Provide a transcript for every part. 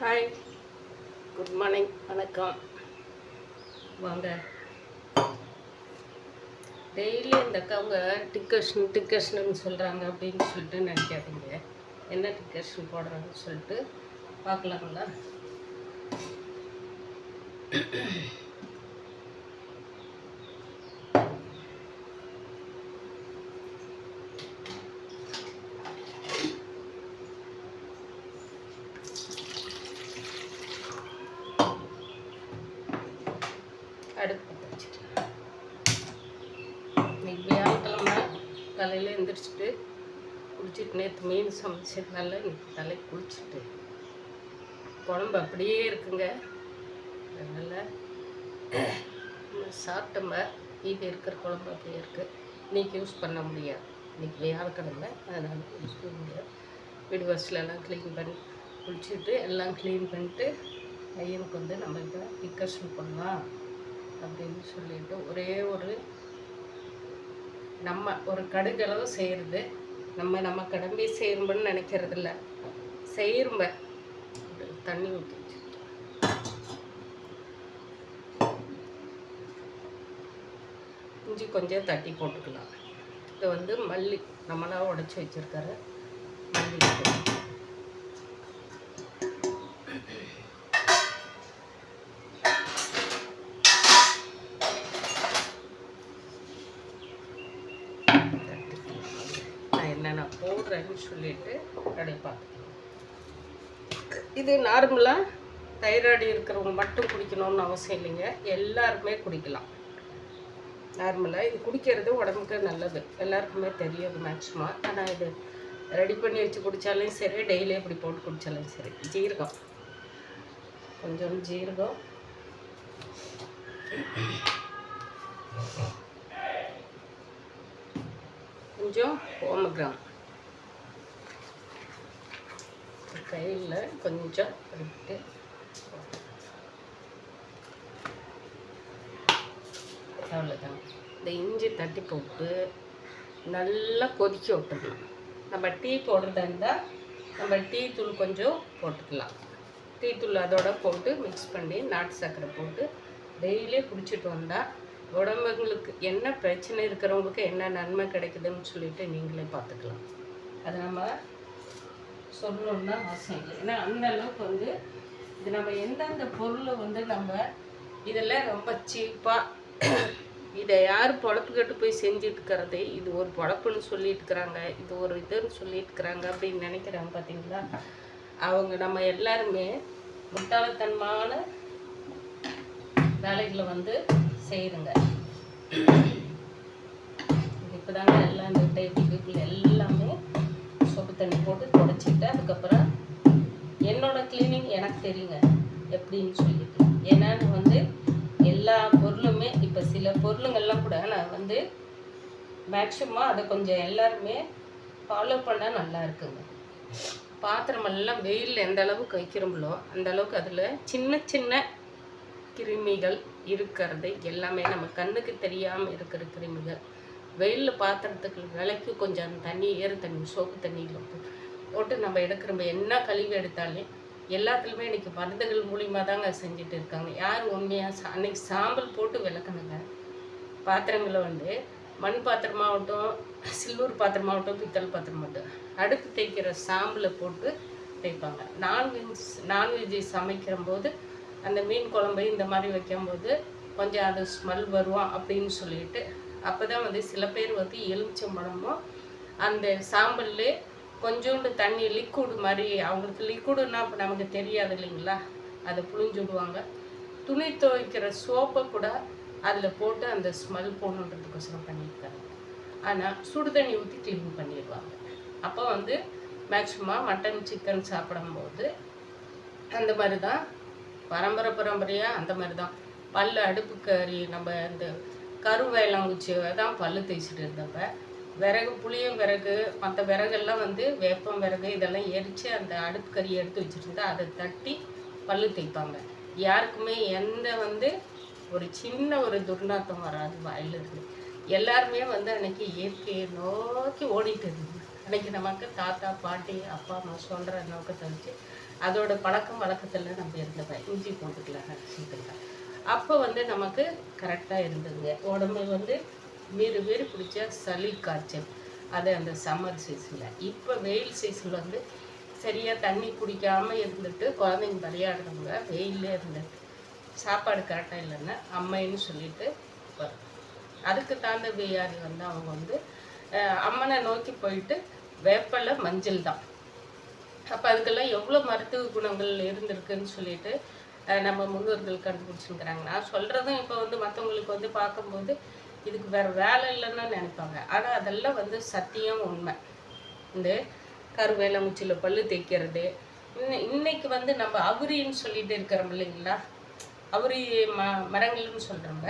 Hi, good morning, வணக்கம். வாங்க. Daily இந்த அக்காவங்க டிக்கர்ஷன் சொல்கிறாங்க அப்படின்னு சொல்லிட்டு நினைக்காதீங்க. என்ன டிக்கர்ஷன் போடுறாங்கன்னு சொல்லிட்டு பார்க்கலாங்களா? அடுப்பு வச்சுட்டு இன்னைக்கு வியாழக்கிழமை காலையில் எழுந்திரிச்சிட்டு குளிச்சுட்டு நேற்று மீன் சமைச்சதுனால இன்னைக்கு தலை குளிச்சுட்டு குழம்பு அப்படியே இருக்குங்க. அதனால் சாப்பிட்டோம்ப இது இருக்கிற குழம்பு அப்படியே இருக்குது. இன்றைக்கி யூஸ் பண்ண முடியாது. இன்றைக்கி வியாழக்கிழமை, அதனால் யூஸ் பண்ண முடியாது. வீடு வாசலெல்லாம் க்ளீன் பண்ணி குளிச்சுட்டு எல்லாம் க்ளீன் பண்ணிட்டு பையனுக்கு வந்து நம்ம இப்போ டிக்கர்ஷன் பண்ணலாம் அப்படின்னு சொல்லிட்டு ஒரே நம்ம ஒரு கடுகளவு செய்கிறது. நம்ம கடமையை செய்யணும்னு நினைக்கிறதில்ல, செய்யறம்ப தண்ணி ஊற்றி இஞ்சி கொஞ்சம் தட்டி போட்டுக்கலாம். இது வந்து மல்லி நம்மளாக உடச்சி வச்சுருக்காரு. மல்லி என்னென்ன போடுறேன்னு சொல்லிட்டு அப்படியே பார்த்துக்கலாம். இது நார்மலாக தைராய்டு இருக்கிறவங்க மட்டும் குடிக்கணும்னு அவசியம் இல்லைங்க, எல்லாருமே குடிக்கலாம். நார்மலாக இது குடிக்கிறது உடம்புக்கு நல்லது, எல்லாருக்குமே தெரியாது மேக்ஸிமம். ஆனால் இது ரெடி பண்ணி வச்சு குடித்தாலும் சரி, டெய்லி இப்படி போட்டு குடித்தாலும் சரி. ஜீரகம், கொஞ்சம் ஜீரகம், கொஞ்சம் ஓமகிராம், கையில் கொஞ்சம் விட்டு அவ்வளோதான். இந்த இஞ்சி தட்டி போட்டு நல்லா கொதிக்க விட்டுடலாம். நம்ம டீ போடுறதா இருந்தால் நம்ம டீ தூள் கொஞ்சம் போட்டுக்கலாம். டீ தூள் அதோட போட்டு மிக்ஸ் பண்ணி நாட்டு சர்க்கரை போட்டு டெய்லியே குடிச்சிட்டு வந்தால் உடம்புங்களுக்கு என்ன பிரச்சனை இருக்கிறவங்களுக்கு என்ன நன்மை கிடைக்குதுன்னு சொல்லிட்டு நீங்களே பார்த்துக்கலாம். அதை நம்ம சொல்லணுன்னா அவசியம் இல்லை. ஏன்னா அந்த அளவுக்கு வந்து இது நம்ம எந்தெந்த பொருளை வந்து நம்ம இதெல்லாம் ரொம்ப சீப்பாக இதை யார் பொழப்பு கட்டு போய் செஞ்சுட்டுக்கிறது, இது ஒரு பொழப்புன்னு சொல்லிட்டு இருக்கிறாங்க, இது ஒரு இதுன்னு சொல்லிட்டு இருக்கிறாங்க அப்படின்னு நினைக்கிறாங்க பார்த்தீங்களா? அவங்க நம்ம எல்லாருமே முட்டாள்தனமான வேலைகளை வந்து செய்யுங்க. இப்போ தாங்க எல்லாம் இந்த டைப் பீப்புள் எல்லாமே சொப்பு தண்ணி போட்டு தொடச்சிட்டு அதுக்கப்புறம் என்னோட கிளீனிங் எனக்கு தெரியுங்க எப்படின்னு சொல்லிட்டு. ஏன்னா வந்து எல்லா பொருளுமே இப்போ சில பொருளுங்கள்லாம் கூட நான் வந்து மேக்ஸிமம் அதை கொஞ்சம் எல்லாருமே ஃபாலோ பண்ணால் நல்லா இருக்குங்க. பாத்திரமெல்லாம் வெயிலில் எந்த அளவுக்கு வைக்கிறோங்களோ அந்த அளவுக்கு அதில் சின்ன சின்ன கிருமிகள் இருக்கிறது எல்லாமே நம்ம கண்ணுக்கு தெரியாமல் இருக்கிற கிருமிகள் வெயிலில் பாத்திரத்துக்கு விலைக்கு கொஞ்சம் அந்த தண்ணி தண்ணி சோப்பு தண்ணியில் போட்டு நம்ம எடுக்கிறோம். என்ன கழிவு எடுத்தாலும் எல்லாத்துலேயுமே இன்றைக்கி மருந்துகள் மூலிமா தாங்க செஞ்சுட்டு இருக்காங்க. யார் உண்மையாக அன்றைக்கி சாம்பல் போட்டு விளக்கணுங்க பாத்திரங்களை வந்து மண் பாத்திரமாகட்டும், சில்வர் பாத்திரமாகட்டும், பித்தளை பாத்திரமாகட்டும், அடுப்பு தேய்க்கிற சாம்பலை போட்டு தேய்ப்பாங்க. நான்வெஜ் சமைக்கிற போது அந்த மீன் குழம்பு இந்த மாதிரி வைக்கும்போது கொஞ்சம் அது ஸ்மெல் வரும் அப்படின்னு சொல்லிட்டு அப்போ தான் வந்து சில பேர் வந்து எலுமிச்சம்பழமும் அந்த சாம்பல்லே கொஞ்சோண்டு தண்ணி லிக்விடு மாதிரி, அவங்களுக்கு லிக்விடுன்னா இப்போ நமக்கு தெரியாது இல்லைங்களா, அதை புழிஞ்சு விடுவாங்க. துணி துவைக்கிற சோப்பை கூட அதில் போட்டு அந்த ஸ்மெல் போகணுன்றதுக்கோசரம் பண்ணியிருக்காங்க. ஆனால் சுடு தண்ணி ஊற்றி க்ளீன் பண்ணிடுவாங்க. அப்போ வந்து மேக்ஸிமம் மட்டன் சிக்கன் சாப்பிடும்போது அந்த மாதிரி தான் பரம்பரையாக அந்த மாதிரி தான் பல்லு அடுப்பு கறி நம்ம இந்த கருவேலங்குச்சி தான் பல்லு தேய்ச்சிட்டு இருந்தப்ப விறகு புளியும் விறகு மற்ற விறகெல்லாம் வந்து வேப்பம் விறகு இதெல்லாம் எரித்து அந்த அடுப்பு கறியை எடுத்து வச்சுட்டு இருந்தால் அதை தட்டி பல்லு தேய்ப்பாங்க. யாருக்குமே எந்த வந்து ஒரு சின்ன ஒரு துர்நாற்றம் வராது வாயிலிருந்து. எல்லாருமே வந்து அன்றைக்கி இயற்கையை நோக்கி ஓடிட்டு இருந்தது. அன்றைக்கி நமக்கு தாத்தா பாட்டி அப்பா அம்மா சொல்கிற நோக்கத்தை வச்சு அதோட பழக்கம் வழக்கத்தில் நம்ம இருந்தப்ப இஞ்சி போட்டுக்கலாம் சேர்த்துக்கலாம். அப்போ வந்து நமக்கு கரெக்டாக இருந்ததுங்க. உடம்பு வந்து வீறு பிடிச்ச சளி காய்ச்சல் அது அந்த சம்மர் சீசனில். இப்போ வெயில் சீசனில் வந்து சரியாக தண்ணி குடிக்காமல் இருந்துட்டு குழந்தைங்க விளையாடுறவங்க வெயிலே இருந்துட்டு சாப்பாடு கரெக்டாக இல்லைன்னா அம்மைன்னு சொல்லிட்டு வரும். அதுக்கு தாண்ட வியாதி வந்து அவங்க வந்து அம்மனை நோக்கி போயிட்டு வேப்பலை மஞ்சள் தான். அப்போ அதுக்கெல்லாம் எவ்வளோ மருத்துவ குணங்கள் இருந்திருக்குன்னு சொல்லிட்டு நம்ம முன்னோர்கள் கண்டுபிடிச்சிருக்கிறாங்க. நான் சொல்கிறதும் இப்போ வந்து மற்றவங்களுக்கு வந்து பார்க்கும்போது இதுக்கு வேறு வேலை இல்லைன்னு நினைப்பாங்க. ஆனால் அதெல்லாம் வந்து சத்தியம் உண்மை. இந்த கருவேல முச்சியில் பல்லு தேய்க்கிறது, இன்னைக்கு வந்து நம்ம அவுரின்னு சொல்லிட்டு இருக்கிறோம் இல்லைங்களா, அவுரி மரங்கள்னு சொல்கிறோங்க.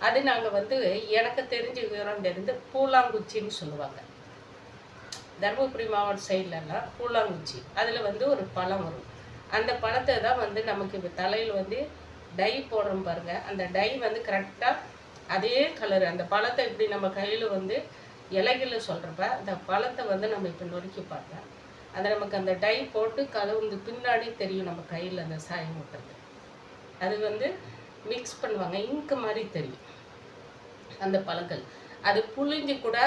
அது நாங்கள் வந்து எனக்கு தெரிஞ்ச விவரம் தெரிந்து பூலாங்குச்சின்னு சொல்லுவாங்க. தருமபுரி மாவட்ட சைட்லலாம் பூலாங்குச்சி, அதில் வந்து ஒரு பழம் வரும். அந்த பழத்தை தான் வந்து நமக்கு இப்போ தலையில் வந்து டை போடுறோம் பாருங்கள். அந்த டை வந்து கரெக்டாக அதே கலரு. அந்த பழத்தை இப்படி நம்ம கையில் வந்து இலைகளை சொல்கிறப்ப அந்த பழத்தை வந்து நம்ம இப்போ நொறுக்கி பார்த்தா அதை நமக்கு அந்த டை போட்டு கலந்து பின்னாடி தெரியும் நம்ம கையில் அந்த சாயம் ஊட்டுறது. அது வந்து மிக்ஸ் பண்ணுவாங்க, இங்கு மாதிரி தெரியும் அந்த பழங்கள். அது புளிஞ்சு கூட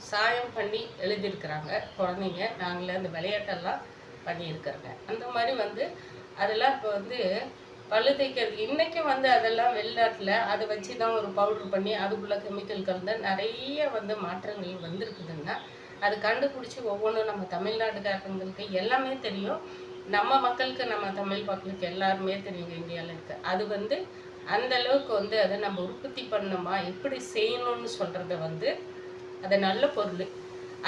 சாயம் பண்ணி எழுதியிருக்கிறாங்க குழந்தைங்க. நாங்களே அந்த விளையாட்டெல்லாம் பண்ணியிருக்கிறோங்க. அந்த மாதிரி வந்து அதெல்லாம் இப்போ வந்து பல்லு தேய்க்கிறது இன்றைக்கும் வந்து அதெல்லாம் வெளிநாட்டில் அதை வச்சு தான் ஒரு பவுட்ரு பண்ணி அதுக்குள்ளே கெமிக்கல் கலந்து நிறைய வந்து மாற்றங்கள் வந்திருக்குதுன்னா அது கண்டுபிடிச்சி ஒவ்வொன்றும் நம்ம தமிழ்நாட்டுக்காரங்களுக்கு எல்லாமே தெரியும். நம்ம மக்களுக்கு, நம்ம தமிழ் மக்களுக்கு எல்லாருமே தெரியும் இந்தியாவில் இருக்குது. அது வந்து அந்த அளவுக்கு வந்து அதை நம்ம உற்பத்தி பண்ணணுமா எப்படி செய்யணும்னு சொல்கிறத வந்து அது நல்ல பொருள்.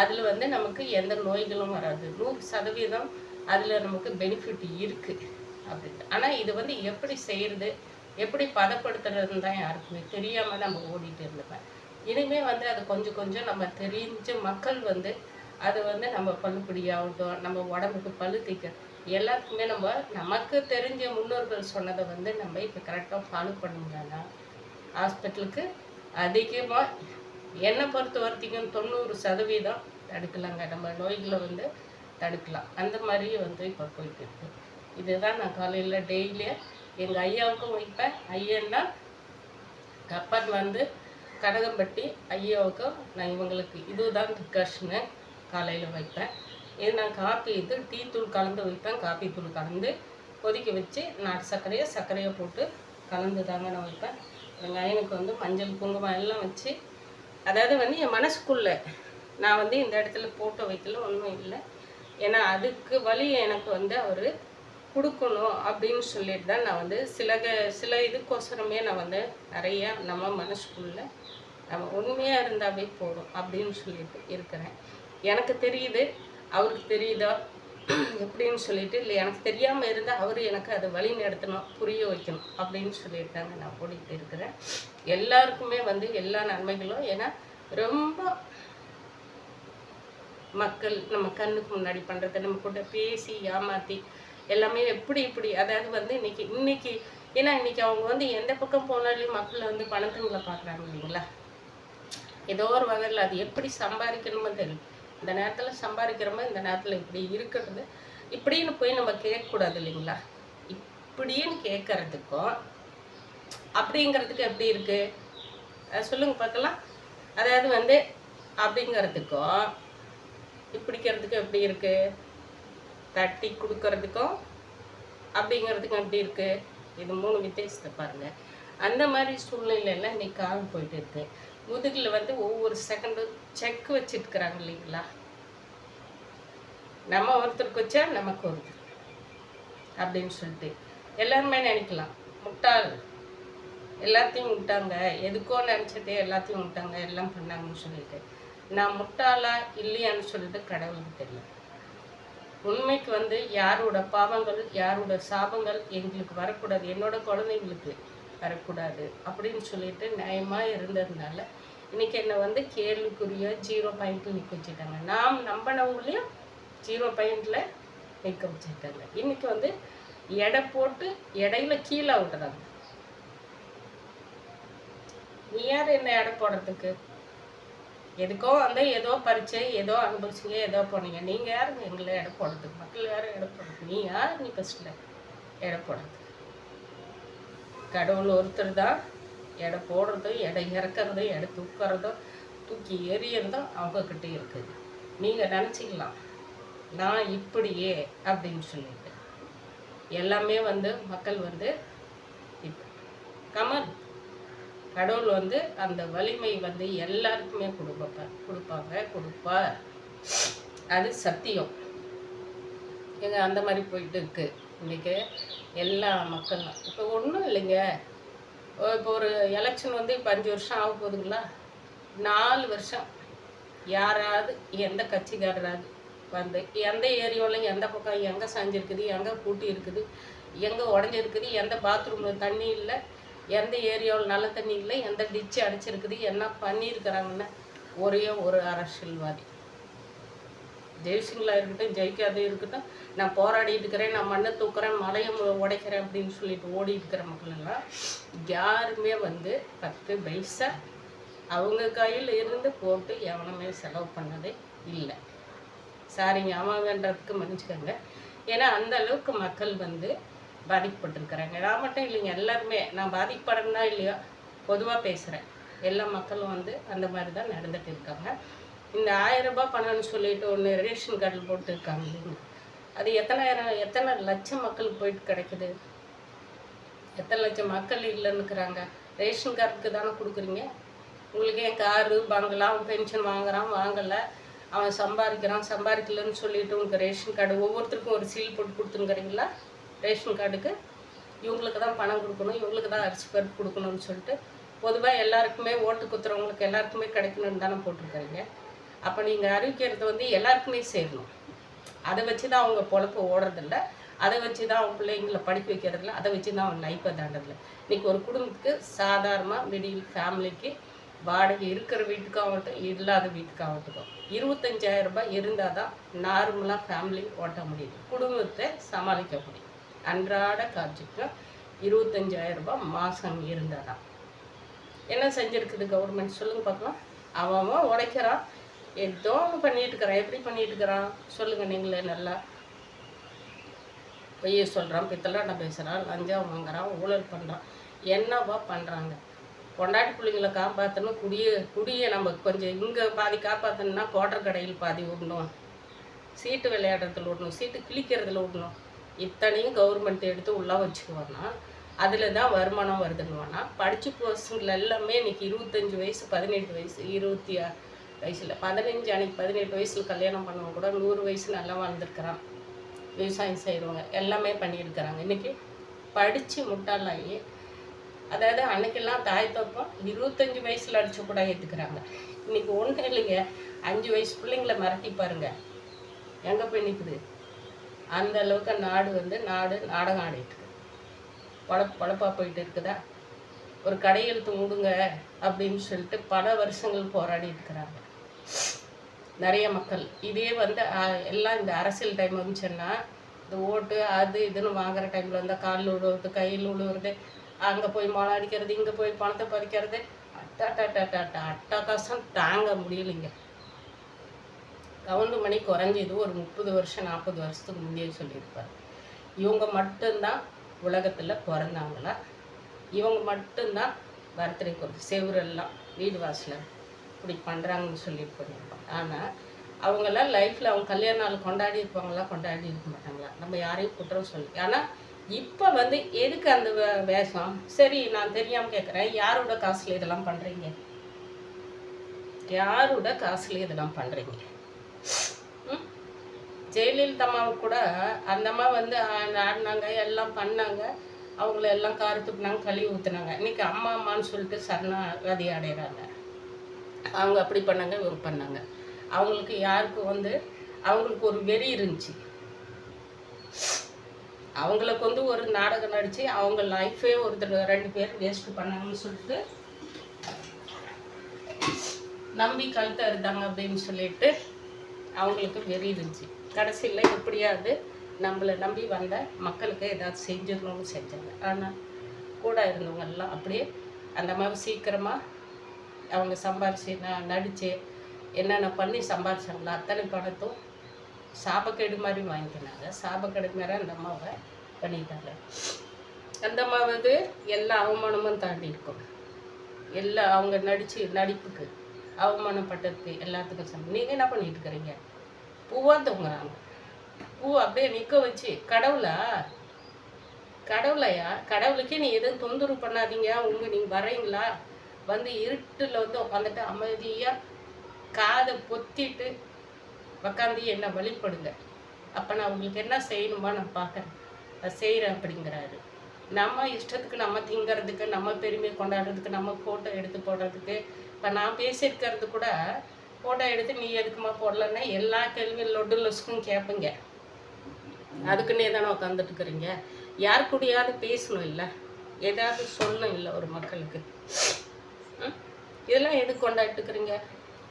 அதில் வந்து நமக்கு எந்த நோய்களும் வராது. 100% அதில் நமக்கு பெனிஃபிட் இருக்குது அப்படின்ட்டு. ஆனால் இது வந்து எப்படி செய்கிறது, எப்படி பதப்படுத்துறதுன்னு தான் யாருக்குமே தெரியாமல் நம்ம ஓடிட்டு இருந்தோம். இனிமேல் வந்து அது கொஞ்சம் கொஞ்சம் நம்ம தெரிஞ்ச மக்கள் வந்து அது வந்து நம்ம பல்லுப்பிடியாகட்டும், நம்ம உடம்புக்கு பல்லு தேய்க்க எல்லாத்துக்குமே நம்ம நமக்கு தெரிஞ்ச முன்னோர்கள் சொன்னதை வந்து நம்ம இப்போ கரெக்டாக ஃபாலோ பண்ணோம்னா ஹாஸ்பிட்டலுக்கு அதிகமாக என்னை பொறுத்த வரைக்கும் 90% தடுக்கலாங்க. நம்ம நோய்களை வந்து தடுக்கலாம். அந்த மாதிரியே வந்து இப்போ போயிட்டு இருக்கு. இதுதான் நான் காலையில் டெய்லியாக எங்கள் ஐயாவுக்கும் வைப்பேன். ஐயன்னா கப்பன் வந்து கடகம்பட்டி ஐயாவுக்கும் நான் இவங்களுக்கு இதுதான் டிஸ்கஷனு காலையில் வைப்பேன். இது நான் காப்பி இது டீ தூள் கலந்து வைப்பேன். காப்பி தூள் கலந்து கொதிக்க வச்சு நாட்டு சர்க்கரையை போட்டு கலந்து தாங்க நான் வைப்பேன். எங்கள் ஐயனுக்கு வந்து மஞ்சள் குங்குமம் எல்லாம் வச்சு, அதாவது வந்து என் மனசுக்குள்ளே நான் வந்து இந்த இடத்துல போட்டு வைக்கல ஒன்றும் இல்லை. ஏன்னா அதுக்கு வழி எனக்கு வந்து அவர் கொடுக்கணும் அப்படின்னு சொல்லிட்டு தான் நான் வந்து சில இதுக்கோசரமே நான் வந்து நிறையா நம்ம மனசுக்குள்ளே நம்ம உண்மையாக இருந்தாவே போதும் அப்படின்னு சொல்லிட்டு இருக்கிறேன். எனக்கு தெரியுது, அவருக்கு தெரியுதா எப்படின்னு சொல்லிட்டு, இல்லை எனக்கு தெரியாமல் இருந்தால் அவர் எனக்கு அதை வழி நடத்தணும், புரிய வைக்கணும் அப்படின்னு சொல்லிட்டு தாங்க நான் ஓடிட்டு இருக்கிறேன். எல்லாருக்குமே வந்து எல்லா நன்மைகளும், ஏன்னா ரொம்ப மக்கள் நம்ம கண்ணுக்கு முன்னாடி பண்ணுறத நம்ம கூட பேசி ஏமாற்றி எல்லாமே இப்படி அதாவது வந்து இன்னைக்கு ஏன்னா இன்னைக்கு அவங்க வந்து எந்த பக்கம் போனாலையும் மக்களை வந்து பணத்துங்களை பார்க்குறாங்க இல்லைங்களா. ஏதோ ஒரு வகையில் அது எப்படி சம்பாதிக்கணுமோ தெரியும். இந்த நேரத்தில் சம்பாதிக்கிறோமோ இந்த நேரத்தில் இப்படி இருக்கிறது இப்படின்னு போய் நம்ம கேட்கக்கூடாது இல்லைங்களா. இப்படின்னு கேட்கறதுக்கும் அப்படிங்கிறதுக்கு எப்படி இருக்குது சொல்லுங்க பார்க்கலாம். அதாவது வந்து அப்படிங்கிறதுக்கும் இப்படிக்கிறதுக்கும் எப்படி இருக்குது, தட்டி கொடுக்கறதுக்கும் அப்படிங்கிறதுக்கும் எப்படி இருக்குது, இது 3 வித்தியாசத்தை பாருங்கள். அந்த மாதிரி சூழ்நிலையெல்லாம் இன்னைக்கு காலம் போயிட்டு இருக்கு. முதுகில் வந்து ஒவ்வொரு செகண்டும் செக் வச்சுருக்குறாங்க இல்லைங்களா. நம்ம ஒருத்தருக்கு வச்சா நமக்கு ஒருத்தர் அப்படின்னு சொல்லிட்டு எல்லாருமே நினைக்கலாம் முட்டாள், எல்லாத்தையும் விட்டாங்க, எதுக்கோ நினச்சதே எல்லாத்தையும் விட்டாங்க, எல்லாம் பண்ணாங்கன்னு சொல்லிட்டு. நான் முட்டாளா இல்லையான்னு சொல்லிட்டு கடவுளுக்கு தெரியும். உண்மைக்கு வந்து யாரோட பாவங்கள் யாரோட சாபங்கள் எங்களுக்கு வரக்கூடாது, என்னோட குழந்தைங்களுக்கு வரக்கூடாது அப்படின்னு சொல்லிட்டு நியாயமாக இருந்ததுனால இன்றைக்கி என்னை வந்து கேள்விக்குரிய 0 பாயிண்ட்டில் நிற்க வச்சுட்டாங்க. நாம் நம்பினவங்களையும் 0 பாயிண்டில் நிற்க வச்சுருக்காங்க. இன்றைக்கி வந்து எடை போட்டு இடையில கீழே விட்டுறாங்க. நீ யார் என்ன எடை போடுறதுக்கு? எதுக்கோ வந்து ஏதோ பரிச்சை ஏதோ அனுபவிச்சிங்க ஏதோ போனீங்க. நீங்கள் யாருங்க எங்களை எடை போடுறதுக்கு? மக்கள் யாரும் எடை போடுறது? நீ யார்? நீ ஃபஸ்ட்டில் எடை போடுறது? கடவுள் ஒருத்தர் தான் எடை போடுறதும் எடை இறக்கிறதும் எடை தூக்கிறதும் தூக்கி எறியறதும் அவங்கக்கிட்ட இருக்குது. நீங்கள் நினச்சிக்கலாம் நான் இப்படியே அப்படின்னு சொல்லிட்டு எல்லாமே வந்து மக்கள் வந்து இப்போ கமல் கடவுள் வந்து அந்த வலிமை வந்து எல்லாருக்குமே கொடுப்பார். அது சத்தியம். எங்க அந்த மாதிரி போயிட்டு இருக்கு இன்றைக்கி எல்லா மக்களும். இப்போ ஒன்றும் இல்லைங்க, இப்போ ஒரு எலெக்ஷன் வந்து இப்போ 5 வருஷம் ஆக போகுதுங்களா? 4 வருஷம் யாராவது எந்த கட்சிக்காரராது வந்து எந்த ஏரியாவில் எந்த பக்கம் எங்கே சாஞ்சிருக்குது, எங்கே பூட்டி இருக்குது, எங்கே உடஞ்சிருக்குது, எந்த பாத்ரூமில் தண்ணி இல்லை, எந்த ஏரியாவில் நல்ல தண்ணி இல்லை, எந்த டிச்சு அடைச்சிருக்குது, என்ன பண்ணியிருக்கிறாங்கன்னு ஒரே ஒரு அரசியல்வாதி. ஜெயிச்சிங்களா இருக்கட்டும் ஜெயிக்காதே இருக்கட்டும், நான் போராடிட்டு இருக்கிறேன், நான் மண்ணை தூக்குறேன், மலையை உடைக்கிறேன் அப்படின்னு சொல்லிட்டு ஓடி இருக்கிற மக்கள் எல்லாம் யாருமே வந்து 10 பைசா அவங்க கையில் இருந்து போட்டு எவனுமே செலவு பண்ணதே இல்லை. சாரிங்க, ஆமாங்கன்றதுக்கு மன்னிச்சுக்கோங்க. ஏன்னா அந்த அளவுக்கு மக்கள் வந்து பாதிக்கப்பட்டிருக்கிறாங்க. நான் மட்டும் இல்லைங்க, எல்லாருமே. நான் பாதிக்கப்படணும்னா இல்லையோ பொதுவாக பேசுகிறேன். எல்லா மக்களும் வந்து அந்த மாதிரி தான் நடந்துட்டு இருக்காங்க. இந்த 1000 ரூபாய் பணம்னு சொல்லிட்டு ஒன்று ரேஷன் கார்டில் போட்டு இருக்காங்க இல்லைங்க, அது எத்தனை லட்சம் மக்களுக்கு போயிட்டு கிடைக்குது? எத்தனை லட்சம் மக்கள் இல்லைன்னுக்குறாங்க. ரேஷன் கார்டுக்கு தானே கொடுக்குறீங்க. உங்களுக்கு ஏன் காரு பங்களா அவன் பென்ஷன் வாங்கலை, அவன் சம்பாதிக்கலன்னு சொல்லிட்டு உங்களுக்கு ரேஷன் கார்டு ஒவ்வொருத்தருக்கும் ஒரு சீல் போட்டு கொடுத்துருக்குறீங்களா? ரேஷன் கார்டுக்கு இவங்களுக்கு தான் பணம் கொடுக்கணும், இவங்களுக்கு தான் அரிசி பருப்பு கொடுக்கணும்னு சொல்லிட்டு பொதுவாக எல்லாருக்குமே ஓட்டு குத்துறவங்களுக்கு எல்லாருக்குமே கிடைக்கணும்னு தானே போட்டிருக்காங்க. அப்போ நீங்கள் அறிவிக்கிறது வந்து எல்லாருக்குமே சேரணும். அதை வச்சு தான் அவங்க பொழப்பு ஓடுறதில்ல, அதை வச்சு தான் அவங்க பிள்ளைங்களை படிக்க வைக்கிறதில்ல, அதை வச்சு தான் அவங்க லைஃப்பை தாண்டதில்லை. இன்றைக்கி ஒரு குடும்பத்துக்கு சாதாரணமாக மிடில் ஃபேமிலிக்கு வாடகை இருக்கிற வீட்டுக்காகட்டும் இல்லாத வீட்டுக்காகட்டும் 25,000 ரூபாய் இருந்தால் தான் நார்மலாக ஃபேமிலி ஓட்ட முடியுது, குடும்பத்தை சமாளிக்க முடியும். அன்றாட காட்சிக்கு 25,000 ரூபாய் மாதம் இருந்தால் தான். என்ன செஞ்சுருக்குது கவர்மெண்ட் சொல்லுங்கள் பார்க்கலாம்? அவன் உடைக்கிறான், ஏதோ பண்ணிட்டு இருக்கிறான். எப்படி பண்ணிட்டு இருக்கிறான் சொல்லுங்கள் நீங்களே. நல்லா பொய்ய சொல்கிறான், பித்தலாட்ட பேசுகிறான், லஞ்சம் வாங்குறான், ஊழல் பண்ணுறான், என்னவா பண்ணுறாங்க? கொண்டாட்டி பிள்ளைங்களை காப்பாற்றணும், குடியை நம்ம கொஞ்சம் இங்கே பாதி காப்பாற்றணும்னா குவார்டர் கடையில் பாதி விடணும், சீட்டு விளையாடுறதுல விடணும், சீட்டு கிழிக்கிறதுல விடணும். இத்தனையும் கவர்மெண்ட் எடுத்து உள்ளே வச்சுக்குவான்னா அதில் தான் வருமானம் வருதுன்னுவானா. படித்த பசங்களை எல்லாமே இன்றைக்கி 25 வயசு 18 வயசு 26 வயசில் 15 அன்றைக்கி 18 வயசில் கல்யாணம் பண்ணவங்க கூட 100 வயசு நல்லா வாழ்ந்துருக்கிறான். விவசாயம் செய்கிறவங்க எல்லாமே பண்ணியிருக்கிறாங்க. இன்றைக்கி படித்து முட்டாளாகி, அதாவது அன்றைக்கெல்லாம் தாய் தப்பம் 25 வயசில் அடித்து கூட ஏற்றுக்கிறாங்க. இன்றைக்கி ஒன்றும் இல்லைங்க, 5 வயசு பிள்ளைங்களை மிரட்டி பாருங்க எங்கே போய் நிற்குது. அந்த அளவுக்கு நாடு வந்து நாடகம் ஆடிட்டு பொழப்பாக போயிட்டு இருக்குதா? ஒரு கடையெழுத்து மூடுங்க அப்படின்னு சொல்லிட்டு பல வருஷங்கள் போராடி இருக்கிறாங்க நிறைய மக்கள். இதே வந்து எல்லாம் இந்த அரசியல் டைம் வந்துச்சுன்னா, இந்த ஓட்டு அது இதுன்னு வாங்குற டைமில் இருந்தால் காலில் விழுவுறது கையில் விழுவுறது, அங்கே போய் மொளை அடிக்கிறது, இங்கே போய் பணத்தை பறிக்கிறது, அட்டகாசம் தாங்க முடியலைங்க. கவுண்டமணி குறைஞ்சது ஒரு 30 வருஷம் 40 வருஷத்துக்கு முந்தைய சொல்லியிருப்பார். இவங்க மட்டும்தான் உலகத்தில் பிறந்தாங்களா? இவங்க மட்டும்தான் பர்த்டே கொடுத்து செவரெல்லாம் வீடு வாசலில் இப்படி பண்ணுறாங்கன்னு சொல்லிட்டு பண்ணியிருப்பாங்க. ஆனால் அவங்கெல்லாம் லைஃப்பில் அவங்க கல்யாண நாள் கொண்டாடி இருப்பாங்களா, கொண்டாடி இருக்க மாட்டாங்களா? நம்ம யாரையும் குற்றம் சொல்லி. ஆனால் இப்போ வந்து எதுக்கு அந்த வேஷம்? சரி, நான் தெரியாமல் கேட்குறேன், யாரோட காசில் இதெல்லாம் பண்ணுறீங்க? யாரோட காசில் இதெல்லாம் பண்ணுறீங்க? ஜெயலலிதா அம்மாவை கூட அந்த அம்மா வந்து ஆடினாங்க, எல்லாம் பண்ணாங்க, அவங்கள எல்லாம் காரு துப்புனாங்க, கழுவி ஊற்றுனாங்க. இன்றைக்கி அம்மான்னு சொல்லிட்டு சரணாகதி அடைகிறாங்க. அவங்க அப்படி பண்ணாங்க, இவங்க பண்ணாங்க. அவங்களுக்கு யாருக்கும் வந்து அவங்களுக்கு ஒரு வெறி இருந்துச்சு. அவங்களுக்கு வந்து ஒரு நாடகம் நடித்து அவங்க லைஃபே ஒருத்தர் 2 பேர் வேஸ்ட்டு பண்ணாங்கன்னு சொல்லிட்டு நம்பி கழுத்தை அறுத்தாங்க அப்படின்னு சொல்லிட்டு அவங்களுக்கு வெறி இருந்துச்சு. கடைசியில் எப்படியாவது நம்மளை நம்பி வந்த மக்களுக்கு ஏதாவது செஞ்சிடணும்னு செஞ்சாங்க. ஆனால் கூட இருந்தவங்கெல்லாம் அப்படியே அந்த மாதிரி சீக்கிரமாக அவங்க சம்பாரித்து நடித்து என்னென்ன பண்ணி சம்பாதிச்சாங்களோ அத்தனை பணத்தும் சாபக்கேடு மாதிரி வாங்கிக்கினாங்க. சாபக்கேடு மாதிரி அந்த அம்மாவை பண்ணிட்டாங்க. அந்த அம்மாவது எல்லா அவமானமும் தாண்டி இருக்கும். எல்லா அவங்க நடிப்புக்கு அவமானப்பட்டதுக்கு எல்லாத்துக்கும் நீங்கள் என்ன பண்ணிட்டு இருக்கிறீங்க? பூவாக தூங்குறாங்க. பூ அப்படியே நிற்க வச்சு கடவுளையா கடவுளுக்கே நீ எதுவும் தொந்தரவு பண்ணாதீங்க. நீங்கள் வரீங்களா வந்து இருட்டில் வந்து உட்காந்துட்டு அமைதியாக காதை பொத்திட்டு உக்காந்து என்னை வழிபடுங்க. அப்போ நான் உங்களுக்கு என்ன செய்யணுமா நான் பார்க்குறேன், நான் செய்கிறேன் அப்படிங்கிறாரு. நம்ம இஷ்டத்துக்கு நம்ம திங்கிறதுக்கு, நம்ம பெருமையை கொண்டாடுறதுக்கு, நம்ம ஃபோட்டோ எடுத்து போடுறதுக்கு, இப்போ நான் பேசியிருக்கிறது கூட ஃபோட்டோ எடுத்து நீ எதுக்குமா போடலன்னா எல்லா கேள்வியும் லொட்டு லொசுக்கும் கேட்பீங்க. அதுக்குன்னே தானே உட்காந்துட்டு இருக்கிறீங்க. யார் கூடயாவது பேசணும் இல்லை, ஏதாவது சொல்லணும் இல்லை ஒரு மக்களுக்கு. இதெல்லாம் எதுக்கு கொண்டாட்டுக்கிறீங்க?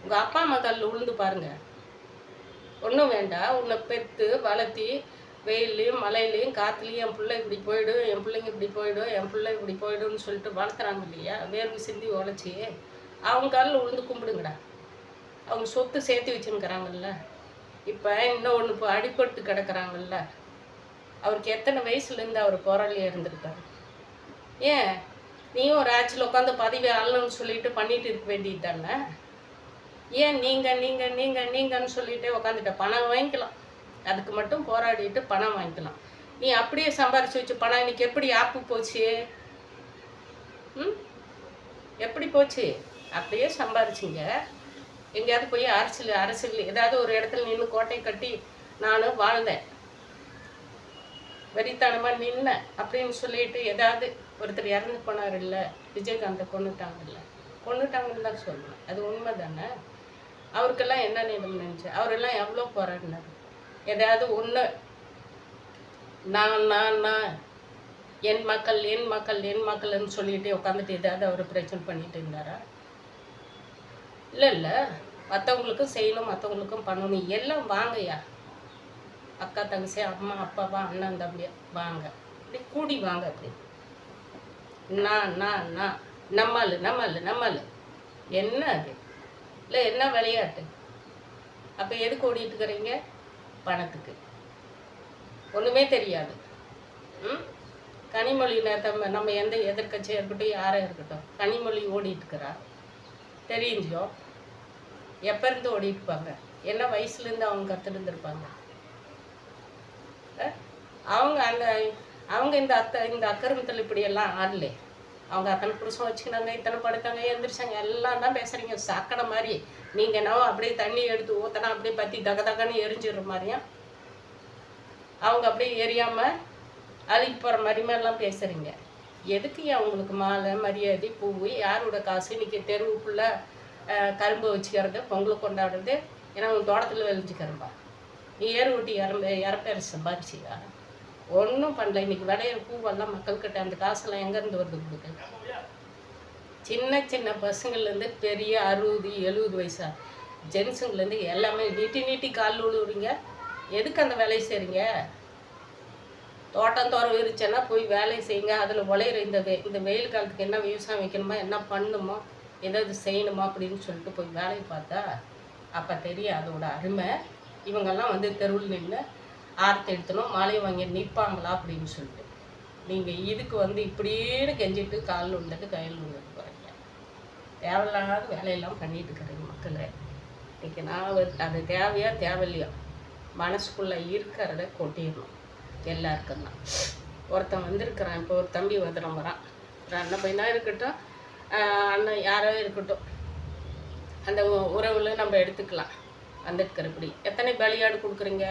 உங்கள் அப்பா அம்மா காலில் உளுந்து பாருங்கள். ஒன்றும் வேண்டாம், உன்னை பெற்று வளர்த்தி வெயிலையும் மழையிலையும் காற்றுலையும் என் பிள்ளை இப்படி போயிடும், என் பிள்ளைங்க இப்படி போயிடும், என் பிள்ளை இப்படி போயிடும்னு சொல்லிட்டு வளர்த்துறாங்க இல்லையா? வேர்வை சிந்தி உழைச்சி அவங்க காலில் உளுந்து கும்பிடுங்கடா. அவங்க சொத்து சேர்த்து வச்சுருக்கிறாங்கல்ல. இப்போ இன்னும் ஒன்று இப்போ அடிபட்டு கிடக்கிறாங்கல்ல. அவருக்கு எத்தனை வயசுலேருந்து அவர் போராளியாக இருந்திருக்காரு? ஏன் நீயும் ஒரு ஆட்சியில் உட்காந்து பதவி ஆளணும்னு சொல்லிட்டு பண்ணிட்டு இருக்க வேண்டியது தானே? ஏன் நீங்கன்னு சொல்லிட்டு உட்காந்துட்ட? பணம் வாங்கிக்கலாம், அதுக்கு மட்டும் போராடிட்டு பணம் வாங்கிக்கலாம். நீ அப்படியே சம்பாரிச்சு வச்சு பணம் இன்னைக்கு எப்படி ஆப்பு போச்சு? எப்படி போச்சு? அப்படியே சம்பாரிச்சிங்க. எங்கேயாவது போய் அரசியல் ஏதாவது ஒரு இடத்துல நின்று கோட்டை கட்டி நானும் வாழ்ந்தேன், வெறித்தனமாக நின்னேன் அப்படின்னு சொல்லிட்டு ஏதாவது ஒருத்தர் இறந்து போனார் இல்லை, விஜயகாந்தை கொண்டுட்டாங்கன்னு தான் சொல்லணும். அது உண்மை தானே? அவருக்கெல்லாம் என்ன நிலம் நினச்சி அவரெல்லாம் எவ்வளோ போராடினார். ஏதாவது ஒன்று நான் என் மக்கள்னு சொல்லிட்டு உட்காந்துட்டு ஏதாவது அவர் பிரச்சனை பண்ணிட்டு இருந்தாரா? இல்லை, மற்றவங்களுக்கும் செய்யணும், மற்றவங்களுக்கும் பண்ணணும். எல்லாம் வாங்கய்யா, அக்கா தங்கச்சி, அம்மா அப்பாவா, அண்ணன் தம்பியா வாங்க, அப்படி கூடி வாங்க. அப்படி நான் நம்மால் என்ன அது? இல்லை என்ன விளையாட்டு? அப்போ எதுக்கு ஓடிட்டு இருக்கிறீங்க? பணத்துக்கு. ஒன்றுமே தெரியாது. கனிமொழி நம்ம எந்த எதிர்கட்சியாக இருக்கட்டும், யாராக இருக்கட்டும், கனிமொழி ஓடிட்டு இருக்கிறா தெரிஞ்சோ எப்போ இருந்து ஓடிட்டுப்பாங்க? என்ன வயசுலேருந்து அவங்க கற்றுருந்துருப்பாங்க? அவங்க இந்த அக்கிரமத்தில் இப்படியெல்லாம் ஆடலே. அவங்க அத்தனை புருஷம் வச்சுக்கினாங்க, இத்தனை படுத்தாங்க, எழுந்திரிச்சாங்க, எல்லாம் தான் பேசுகிறீங்க சாக்கடை மாதிரி. நீங்கள் என்னவோ அப்படியே தண்ணி எடுத்து ஊற்றினா அப்படியே பற்றி தகன்னு எரிஞ்சிடுற மாதிரியும் அவங்க அப்படியே எரியாமல் அழுகி போகிற மாதிரிமெல்லாம் பேசுகிறீங்க. எதுக்கு அவங்களுக்கு மாலை மரியாதை பூவு? யாரோட காசு? இன்றைக்கி தெருவுக்குள்ளே கரும்பு வச்சுக்கிறது, பொங்கல் கொண்டாடுறது, ஏன்னா உன் தோட்டத்தில் விளைஞ்சிக்கிறம்பா. நீ ஏறு ஊட்டி இறப்பேற சம்பாதிச்சியா? ஒன்றும் பண்ணல. இன்றைக்கி விளையிற பூவெல்லாம் மக்கள்கிட்ட அந்த காசெல்லாம் எங்கேருந்து வருது கொடுக்க? சின்ன பசங்கள்லேருந்து பெரிய 60-70 வயசா ஜென்ஸுங்கலேருந்து எல்லாமே நீட்டி கால் விழுவுறீங்க. எதுக்கு அந்த வேலையை செய்கிறீங்க? தோட்டம் தோறம் இருந்துச்சுன்னா போய் வேலையை செய்யுங்க. அதில் உழையிற இந்த வெயில் காலத்துக்கு என்ன விவசாயம் வைக்கணுமா, என்ன பண்ணணுமோ, ஏதாவது செய்யணுமா அப்படின்னு சொல்லிட்டு போய் வேலையை பார்த்தா அப்போ தெரியும் அதோட அருமை. இவங்கெல்லாம் வந்து தெருவில் நின்று ஆரத்தை எடுத்தணும், மாலையை வாங்கி நிற்பாங்களா அப்படின்னு சொல்லிட்டு நீங்கள் இதுக்கு வந்து இப்படின்னு கெஞ்சிட்டு காலில் உள்ளது கையில் உள்ளது போகிறீங்க. தேவையில்லாத வேலையெல்லாம் பண்ணிட்டு இருக்கிறீங்க மக்களை. இன்றைக்கி நான் அது தேவையா தேவையில்லையா மனசுக்குள்ளே இருக்கிறத கொட்டிடணும் எல்லாருக்கும் தான். ஒருத்தன் வந்திருக்கிறான், இப்போ ஒரு தம்பி ஒருத்தரம் வரான், ஒரு அண்ணன் பையனாக இருக்கட்டும், அண்ணன் யாரோ இருக்கட்டும், அந்த உறவில் நம்ம எடுத்துக்கலாம். வந்துருக்கிறபடி எத்தனை பலியாடு கொடுக்குறீங்க?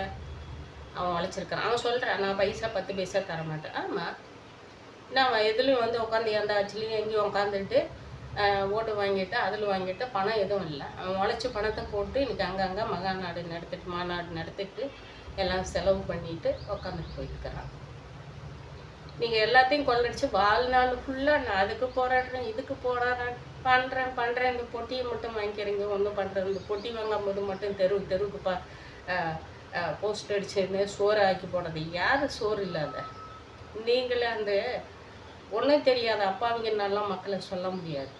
அவன் வளைச்சிருக்கிறான், அவன் சொல்கிறான் நான் பைசா 10 பைசா தரமாட்டேன். ஆமாம், நான் எதுலேயும் வந்து உட்காந்து எந்த ஆட்சிலையும் எங்கேயும் உட்காந்துட்டு ஓட்டு வாங்கிட்டு அதில் வாங்கிட்டு பணம் எதுவும் இல்லை. அவன் உழைச்சி பணத்தை போட்டு இன்றைக்கி அங்கங்கே மாநாடு நடத்திட்டு எல்லாம் செலவு பண்ணிட்டு உட்காந்துட்டு போயிருக்கிறான். நீங்கள் எல்லாத்தையும் கொள்ளடிச்சு வாழ்நாள் ஃபுல்லாக நான் அதுக்கு போராடுறேன், இதுக்கு போராடுறேன், பண்ணுறேன் இந்த பொட்டியை மட்டும் வாங்கிக்கிறீங்க. ஒன்றும் பண்ணுறது இந்த பொட்டி வாங்கும் போது மட்டும் தெருவுக்கு போஸ்ட் அடிச்சுன்னு சோறு ஆக்கி போடுறது. யார் சோறு இல்லாத? நீங்களே அந்த ஒன்றும் தெரியாத அப்பாவிங்கன்னாலாம் மக்களை சொல்ல முடியாது.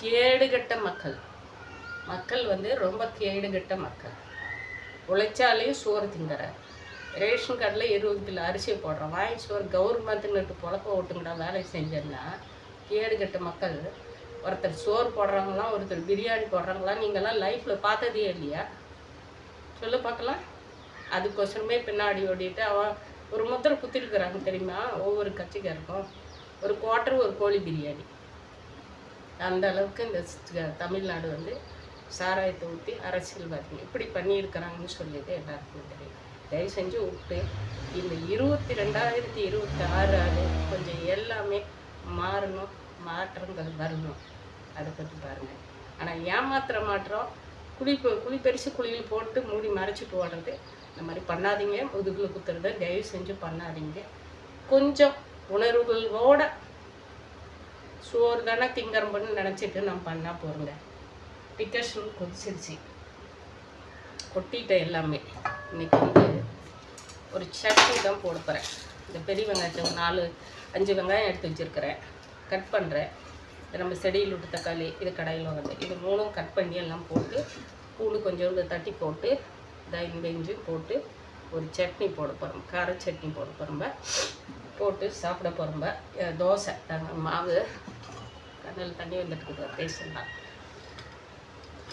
கேடுகட்ட மக்கள் மக்கள் வந்து ரொம்ப கேடுகட்ட மக்கள். உழைச்சாலே சோறு திங்குற. ரேஷன் கார்டில் 20 கிலோ அரிசியை போடுறோம், வாங்கி சோறு கவர்மெண்ட்டுன்னுட்டு பொழப்ப ஓட்டுங்கடா வேலை செஞ்சேன்னா. கேடுகட்ட மக்கள். ஒருத்தர் சோறு போடுறாங்களாம், ஒருத்தர் பிரியாணி போடுறாங்களாம். நீங்கள்லாம் லைஃப்பில் பார்த்ததே இல்லையா? சொல்ல பார்க்கலாம். அதுக்கோசரமே பின்னாடி ஓடிட்டு ஒரு முத்திரை குத்திருக்கிறாங்க தெரியுமா? ஒவ்வொரு கட்சிக்காருக்கும் ஒரு குவார்ட்டர் ஒரு கோழி பிரியாணி. அந்த அளவுக்கு இந்த தமிழ்நாடு வந்து சாராயத்தை ஊற்றி அரசியல்வாதிகள் இப்படி பண்ணியிருக்கிறாங்கன்னு சொல்லிட்டு எல்லாருக்கும் தெரியும். தயவு செஞ்சு விட்டு இந்த 2026 கொஞ்சம் எல்லாமே மாறணும், மாற்றங்கள் வரணும். அதை பற்றி பாருங்கள். ஆனால் ஏமாத்துற மாற்றம் குழி பெருசு குழியில் போட்டு மூடி மறைச்சிட்டு ஓடுறது இந்த மாதிரி பண்ணாதீங்க. முதுகில் குத்துறத தயவு செஞ்சு பண்ணாதீங்க. கொஞ்சம் உணர்வுகளோட சோறு தானே திங்கரம்பன்னு நினச்சிட்டு நம்ம பண்ணால் போகிறோங்க. டிக்கர்ஷன் கொதிச்சிருச்சு, கொட்டிட்டேன் எல்லாமே. இன்றைக்கி வந்து ஒரு சட்னி தான் போட போகிறேன். இந்த பெரிய வெங்காயத்தை 4-5 வெங்காயம் எடுத்து வச்சுருக்கிறேன், கட் பண்ணுறேன். நம்ம செடியில் விட்டு தக்காளி, இது கடையில் வந்து இது 3 கட் பண்ணி எல்லாம் போட்டு பூண்டு கொஞ்சோண்டு தட்டி போட்டு இந்த போட்டு ஒரு சட்னி போட போகிறோம். கார சட்னி போட போகிறோம்ப, போட்டு சாப்பிட போகிறோம்ப. தோசை தாங்க மாவு கண்ணில் தண்ணி வந்துட்டு பேசலாம்.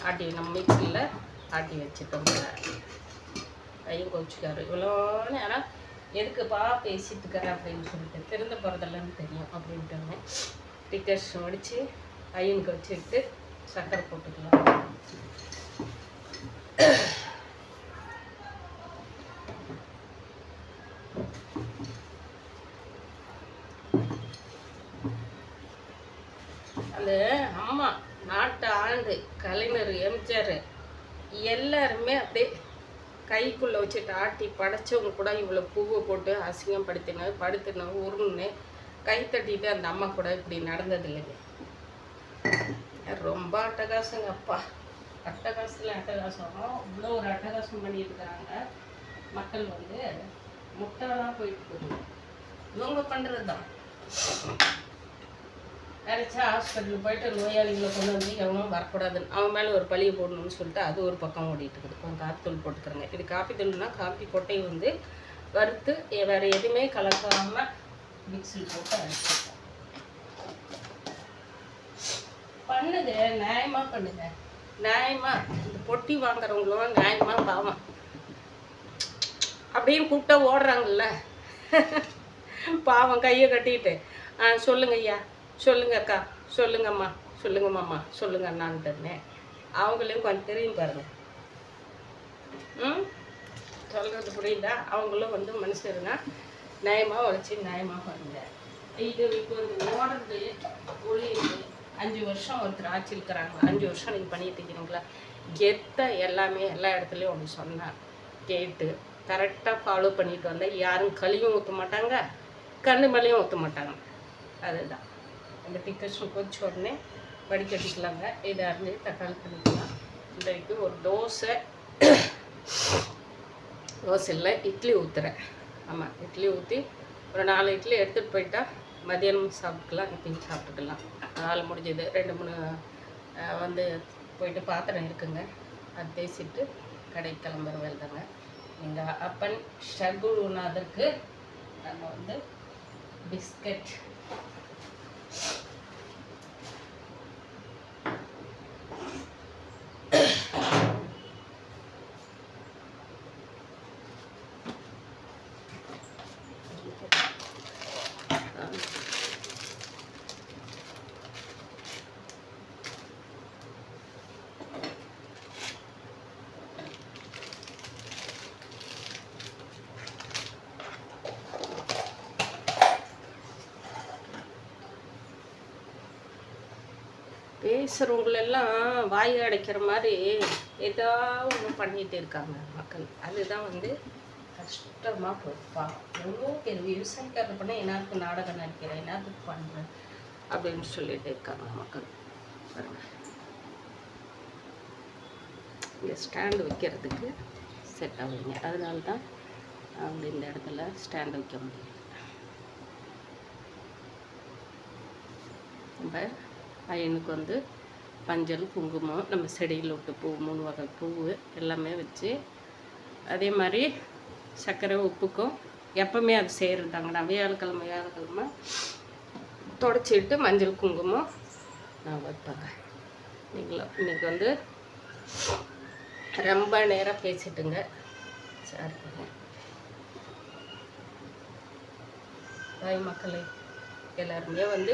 ஆட்டி நம்ம மிக்சியில் ஆட்டி வச்சுட்டோம். கையும் கொச்சிக்காரு இவ்வளோ நேரம் எதுக்குப்பா பேசிட்டு இருக்கிறேன் அப்படின்னு சொல்லிட்டு திறந்து போகிறதெல்லாம் தெரியும் அப்படின்ட்டு டிக்கர்ஸ் வடித்து ஐயனுக்கு வச்சுக்கிட்டு சர்க்கரை போட்டுக்கலாம். அந்த அம்மா நாட்டை ஆண்டு கலைஞர் எம்ஜிஆர் எல்லாருமே அப்படியே கைக்குள்ளே வச்சுட்டு ஆட்டி படைச்சவங்க கூட இவ்வளோ பூவை போட்டு அசிங்கம் படுத்தினேன் உருன்னு கை தட்டிட்டு அந்த அம்மா கூட இப்படி நடந்தது இல்லைங்க. ரொம்ப அட்டகாசங்க அப்பா. அட்டகாசத்தில் அட்டகாசம் இவ்வளோ ஒரு அட்டகாசம் பண்ணிட்டு இருக்கிறாங்க. மக்கள் வந்து முட்டாளாக போயிட்டு போகுது. இவங்க பண்ணுறது தான். நினச்சா ஹாஸ்பிட்டலுக்கு போயிட்டு நோயாளிகளை கொண்டு வந்து எவனும் வரக்கூடாதுன்னு அவன் மேலே ஒரு பழியை போடணும்னு சொல்லிட்டு அது ஒரு பக்கம் ஓடிட்டு இருக்குது. கொஞ்சம் காப்பி தூள் போட்டுக்கிறேங்க. இது காப்பி தூள்னா காப்பி கொட்டையை வந்து வறுத்து வேறு எதுவுமே கலக்காமல் மிக்சியில் போட்டு அரைச்சிப்போம். பண்ணுங்க, நியாயமாக பண்ணுங்க. நியாயமாக இந்த பொட்டி வாங்குறவங்களும் நியாயமாக பாவம் அப்படின்னு கூப்பிட்டா ஓடுறாங்கல்ல பாவம் கையை கட்டிட்டு சொல்லுங்க ஐயா, சொல்லுங்க அக்கா, சொல்லுங்கம்மா, சொல்லுங்க மாமா, சொல்லுங்க அண்ணான்ட்டுன்னு அவங்களையும் கொஞ்சம் தெரியும் பாருங்க. சொல்கிறது புரியுதா? அவங்களும் வந்து மனுஷருங்க. நியாயமாக உழைச்சி நியாயமாக பாருங்க. இது இப்போ வந்து ஓடுறது ஒளியுது. 5 வருஷம் ஒருத்தர் ஆட்சி இருக்கிறாங்க. 5 வருஷம் நீங்கள் பண்ணிட்டு இருக்கிறீங்களா? எல்லாமே எல்லா இடத்துலையும் ஒன்று சொன்னேன் கேட்டு கரெக்டாக ஃபாலோ பண்ணிட்டு வந்தால் யாரும் களியும் ஊற்ற மாட்டாங்க, கண்ணு மேலேயும் ஊற்ற மாட்டாங்க. அதுதான் அந்த டிக்கர்ஸும் கொதிச்ச உடனே வடிகட்டிக்கலாங்க. இதை அரிஞ்சு தக்காளி பண்ணிக்கலாம். இன்றைக்கு ஒரு தோசையில் இட்லி ஊற்றுறேன். ஆமாம், இட்லி ஊற்றி ஒரு 4 இட்லி எடுத்துகிட்டு போயிட்டா மதியானம் சாப்பிட்டுக்கலாம், இப்பயும் சாப்பிட்டுக்கலாம். 4 முடிஞ்சது. 2-3 வந்து போயிட்டு பாத்திரம் இருக்குங்க, அது பேசிட்டு கடைக்கு கிளம்புற வேலை தாங்க. எங்கள் அப்பன் ஷகுநாதருக்கு நம்ம வந்து பிஸ்கட் பேசுகிறவங்களெல்லாம் வாய் அடைக்கிற மாதிரி ஏதாவது ஒன்று பண்ணிகிட்டு இருக்காங்க மக்கள். அதுதான் வந்து கஷ்டமாக போயிருப்பா. எவ்வளோ பேர் விவசாயக்காரர் பண்ண என்னத்துக்கு நாடகம் நடிக்கிறேன், என்னத்துக்கு பண்ணுறேன் அப்படின்னு சொல்லிட்டு இருக்காங்க மக்கள். பாருங்கள், இங்கே ஸ்டாண்டு வைக்கிறதுக்கு செட் ஆகுங்க. அதனால தான் அவங்க இந்த இடத்துல ஸ்டாண்டு வைக்க முடியும். நம்ம பையனுக்கு வந்து மஞ்சள் குங்குமம் நம்ம செடியில் விட்டு பூ 3 வகை பூ எல்லாமே வச்சு அதே மாதிரி சர்க்கரை உப்புக்கும் எப்பவுமே அது செய்கிறதாங்க. நான் வியாழக்கிழமை தொடச்சிட்டு மஞ்சள் குங்குமம் நான் வைப்பேங்க. இன்னைக்கு வந்து ரொம்ப நேரம் பேசிட்டுங்க. சரி தாய் மக்களை எல்லாருமே வந்து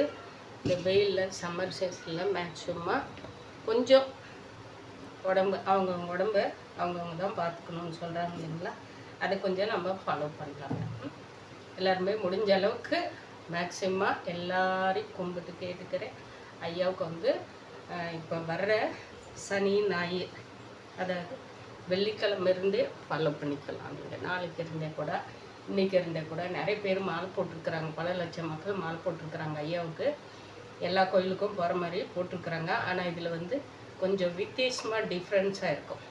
இந்த வெயிலில் சம்மர் சீசனில் மேக்ஸிமம் கொஞ்சம் அவங்கவுங்க உடம்பை அவங்கவுங்க தான் பார்த்துக்கணும்னு சொல்கிறாங்க இல்லைங்களா, அதை கொஞ்சம் நம்ம ஃபாலோ பண்ணலாங்க. எல்லாருமே முடிஞ்ச அளவுக்கு மேக்ஸிமம் எல்லாரையும் கும்பிட்டு கேட்டுக்கிறேன். ஐயாவுக்கு வந்து இப்போ வர்ற சனி ஞாயிறு அதாவது வெள்ளிக்கிழமை இருந்தே ஃபாலோ பண்ணிக்கலாம். நீங்கள் நாளைக்கு இருந்தே கூட இன்றைக்கி இருந்தே கூட நிறைய பேர் மாலை போட்டிருக்கிறாங்க. பல லட்சம் மக்கள் மாலை போட்டிருக்கிறாங்க. ஐயாவுக்கு எல்லா கோயிலுக்கும் போகிற மாதிரி போட்டிருக்கிறாங்க. ஆனால் இதில் வந்து கொஞ்சம் வித்தியாசமாக டிஃப்ரென்ஸாக இருக்கும்.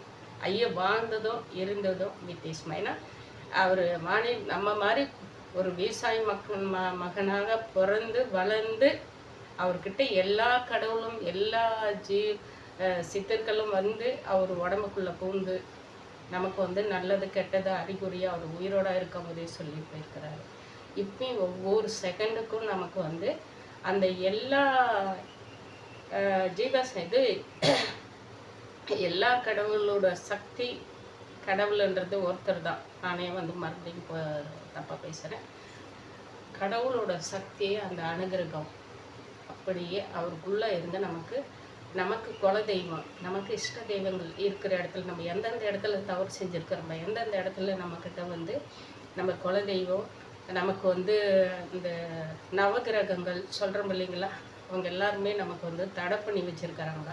ஐயா வாழ்ந்ததும் இருந்ததும் வித்தியாசமாக. ஏன்னா அவர் நம்ம மாதிரி ஒரு விவசாய மகனாக பிறந்து வளர்ந்து அவர்கிட்ட எல்லா கடவுளும் எல்லா சித்தர்களும் வந்து அவர் உடம்புக்குள்ளே பூந்து நமக்கு வந்து நல்லது கெட்டது அறிகுறியாக அவர் உயிரோட இருக்கும் போதே சொல்லி போயிருக்கிறாரு. இப்பயும் ஒவ்வொரு செகண்டுக்கும் நமக்கு வந்து அந்த எல்லா எல்லா கடவுளோட சக்தி, கடவுள்ன்றது ஒருத்தர் தான். நானே வந்து மறுபடியும் இப்போ தப்பாக பேசுகிறேன். கடவுளோட சக்தி அந்த அனுகிரகம் அப்படியே அவருக்குள்ளே இருந்து நமக்கு குலதெய்வம், நமக்கு இஷ்ட தெய்வங்கள் இருக்கிற இடத்துல நம்ம எந்தெந்த இடத்துல தவறு செஞ்சுருக்கிறோம், எந்தெந்த இடத்துல நம்மக்கிட்ட வந்து நம்ம குலதெய்வம் நமக்கு வந்து இந்த நவகிரகங்கள் சொல்கிறோம் இல்லைங்களா, அவங்க எல்லாருமே நமக்கு வந்து தடை பண்ணி வச்சுருக்கிறாங்க.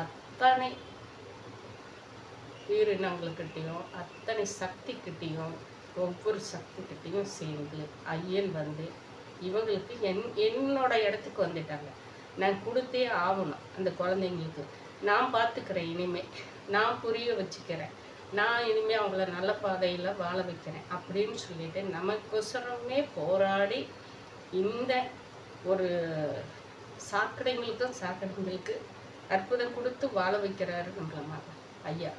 அத்தனை உயிரினங்கள்கிட்டையும் அத்தனை சக்திக்கிட்டையும் ஒவ்வொரு சக்திக்கிட்டையும் சேர்ந்து ஐயன் வந்து இவங்களுக்கு என்னோட இடத்துக்கு வந்துட்டாங்க. நான் கொடுத்தே ஆகணும். அந்த குழந்தைங்களுக்கு நான் பார்த்துக்கிறேன். இனிமேல் நான் புரிய வச்சுக்கிறேன். நான் இனிமேல் அவங்கள நல்ல பாதையில் வாழ வைக்கிறேன் அப்படின்னு சொல்லிட்டு நமக்கொசரமே போராடி இந்த ஒரு சாக்கடைங்களுக்கு அற்புதம் கொடுத்து வாழ வைக்கிறாரு நம்மள மாதிரி ஐயா.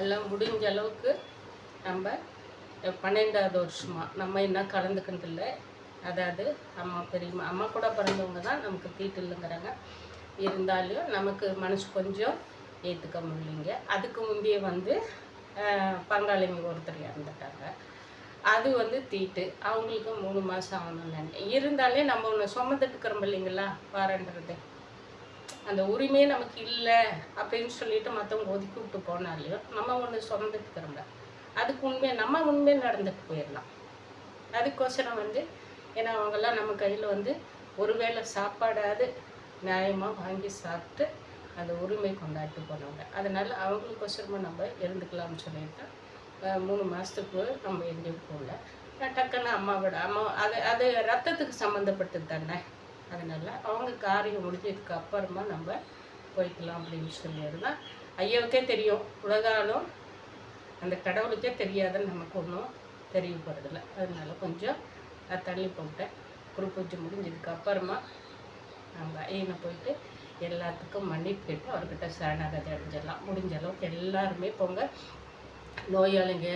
எல்லாம் முடிஞ்ச அளவுக்கு நம்ம 12வது வருஷமாக நம்ம என்ன கலந்துக்கிட்டு இல்லை. அதாவது பெரியம்மா அம்மா கூட பிறந்தவங்க தான் நமக்கு தீட்டு இல்லைங்கிறாங்க. இருந்தாலும் நமக்கு மனசு கொஞ்சம் ஏற்றுக்க முடியலைங்க. அதுக்கு முந்தைய வந்து பங்காளிங்க ஒருத்தர் இறந்துட்டாங்க. அது வந்து தீட்டு. அவங்களுக்கு 3 மாதம் ஆகணும்னு நினைக்கிறேன். இருந்தாலே நம்ம ஒன்று சுமந்துட்டுக்கிறோம் இல்லைங்களா, வாரன்றது அந்த உரிமையே நமக்கு இல்லை அப்படின்னு சொல்லிட்டு மற்றவங்க ஒதுக்கி விட்டு போனாலையும் நம்ம ஒன்று சுமந்துட்டுக்கிறோங்க. அதுக்கு நம்ம உண்மையை நடந்துட்டு போயிடலாம். அதுக்கோசரம் வந்து ஏன்னா அவங்கெல்லாம் நம்ம கையில் வந்து ஒருவேளை சாப்பாடாவது நியாயமாக வாங்கி சாப்பிட்டு அந்த உரிமை கொண்டாட்டு போனவங்க. அதனால் அவங்களுக்கோசரமாக நம்ம இருந்துக்கலாம்னு சொல்லிட்டு 3 மாதத்துக்கு நம்ம எங்கேயும் போகல. டக்குன்னு அம்மா அது ரத்தத்துக்கு சம்மந்தப்பட்டது தானே. அதனால் அவங்க காரியம் முடிஞ்சதுக்கு அப்புறமா நம்ம போய்க்கலாம் அப்படின்னு சொல்லியிருந்தால் ஐயாவுக்கே தெரியும். உலகாலும் அந்த கடவுளுக்கே தெரியாதுன்னு நமக்கு ஒன்றும் தெரிய போகிறதில்ல. அதனால கொஞ்சம் தள்ளி போட்டேன். குரு பூஜை முடிஞ்சதுக்கு அப்புறமா நம்ம ஐயனை போயிட்டு எல்லாத்துக்கும் மன்னிப்பு கேட்டு அவர்கிட்ட சரணாகதி அடைஞ்சிடலாம். முடிஞ்ச அளவுக்கு எல்லாருமே போங்க. நோயாளிங்க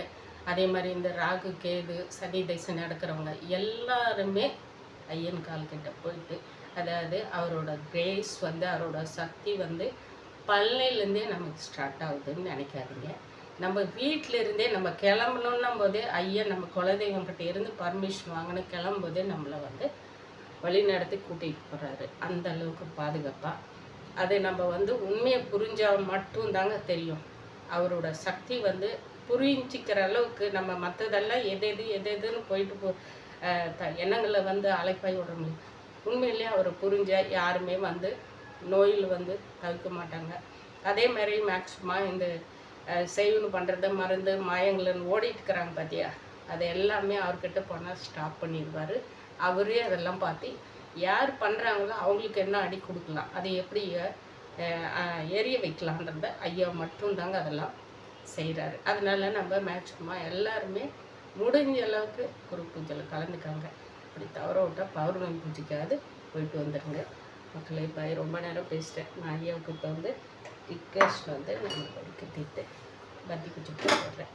அதே மாதிரி இந்த ராகு கேது சனி தசை நடக்கிறவங்க எல்லாருமே ஐயன் கால்கிட்ட போயிட்டு அதாவது அவரோட கிரேஸ் வந்து அவரோட சக்தி வந்து பல்லையிலேருந்தே நமக்கு ஸ்டார்ட் ஆகுதுன்னு நினைக்காதீங்க. நம்ம வீட்டிலேருந்தே நம்ம கிளம்பணுன்னும் போதே ஐயன் நம்ம குலதெய்வங்கிட்ட இருந்து பர்மிஷன் வாங்கணும் கிளம்பும்போதே நம்மளை வந்து வழி நடத்தி கூட்டிகிட்டு போகிறாரு. அந்த அளவுக்கு பாதுகாப்பாக அதை நம்ம வந்து உண்மையை புரிஞ்சால் மட்டும்தாங்க தெரியும். அவரோட சக்தி வந்து புரிஞ்சிக்கிற அளவுக்கு நம்ம மற்றதெல்லாம் எதுன்னு போயிட்டு எண்ணங்களை வந்து அழைப்பாய் விட முடியும். உண்மையிலேயே அவரை புரிஞ்சால் யாருமே வந்து நோயில் வந்து தவிர்க்க மாட்டாங்க. அதே மாதிரி மேக்ஸிமம் இந்த செய்வனு பண்ணுறது மருந்து மாயங்கள்னு ஓடிட்டுருக்கிறாங்க பார்த்தியா, அதை எல்லாமே அவர்கிட்ட போனால் ஸ்டாப் பண்ணிடுவார். அவரே அதெல்லாம் பார்த்து யார் பண்ணுறாங்களோ அவங்களுக்கு என்ன அடி கொடுக்கலாம், அதை எப்படி எரிய வைக்கலான்றத ஐயா மட்டும்தாங்க அதெல்லாம் செய்கிறாரு. அதனால நம்ம மேக்ஸிமம் எல்லாருமே முடிஞ்ச அளவுக்கு குரு பூஜையில் கலந்துக்காங்க. அப்படி தவற விட்டால் பௌர்ணமி பூஜைக்காவது போயிட்டு வந்துடுங்க. மக்களே பாய், ரொம்ப நேரம் பேசிட்டேன். நான் ஐயாவுக்கு இப்போ வந்து ரிக்வெஸ்ட் வந்து நான் படிக்க தீட்டேன் பத்தி குச்சி போடுறேன்.